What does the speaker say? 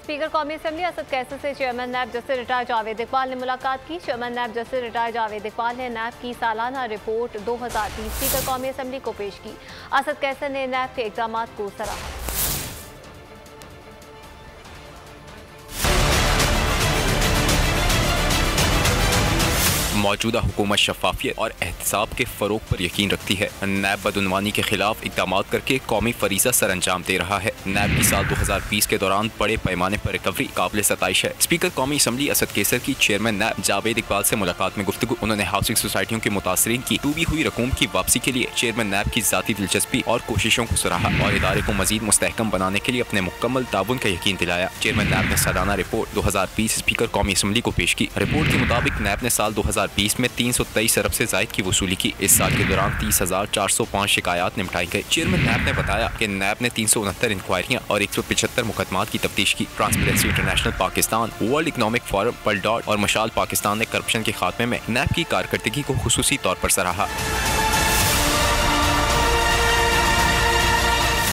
Speaker कौमी assembly Asad Qaiser से chairman NAB justice retired Javed Iqbal ने मुलाकात की। Chairman NAB justice retired Javed Iqbal ने नैब की सालाना रिपोर्ट 2020 स्पीकर कौमी असम्बली को पेश की। असद कैसर ने नैब के इक़दाम को सराहा। मौजूदा हुकूमत शफाफियत और एहतसाब के फ़रोग पर यकीन रखती है। नैब बदउनवानी के खिलाफ इक़दाम करके कौमी फरीज़ा सर अंजाम दे रहा है। नैब की साल 2020 के दौरान बड़े पैमाने पर रिकवरी काबिल सताइश है। स्पीकर कौमी असम्बली असद कैसर की चेयरमैन नैब जावेद इकबाल से मुलाकात में गुफ्तगू। उन्होंने हाउसिंग सोसाइटियों के मुतासरीन की डूबी हुई रकूम की वापसी के लिए चेयरमैन नैब की ज़ाती दिलचस्पी और कोशिशों को सराहा और इदारे को मजीद मुस्तहकम बनाने के लिए अपने मुकम्मल ताउन का यकीन दिलाया। चेयरमैन नैब ने सालाना रिपोर्ट 2020 स्पीकर कौमी असम्बली को पेश की। रिपोर्ट के मुताबिक नैब ने साल 2020 में 323 अरब से ज़ायद की वसूली की। इस साल के दौरान 30,405 शिकायत निपटाई गई। चेयरमैन नैब ने बताया कि नैब ने 369 इंक्वायरियां और 175 मुकदमात की तफ्तीश की। Transparency international Pakistan, world economic forum, world और मशाल पाकिस्तान ने करप्शन के खात्मे में नैब की कारकर्दगी को खुसूसी तौर पर सराहा।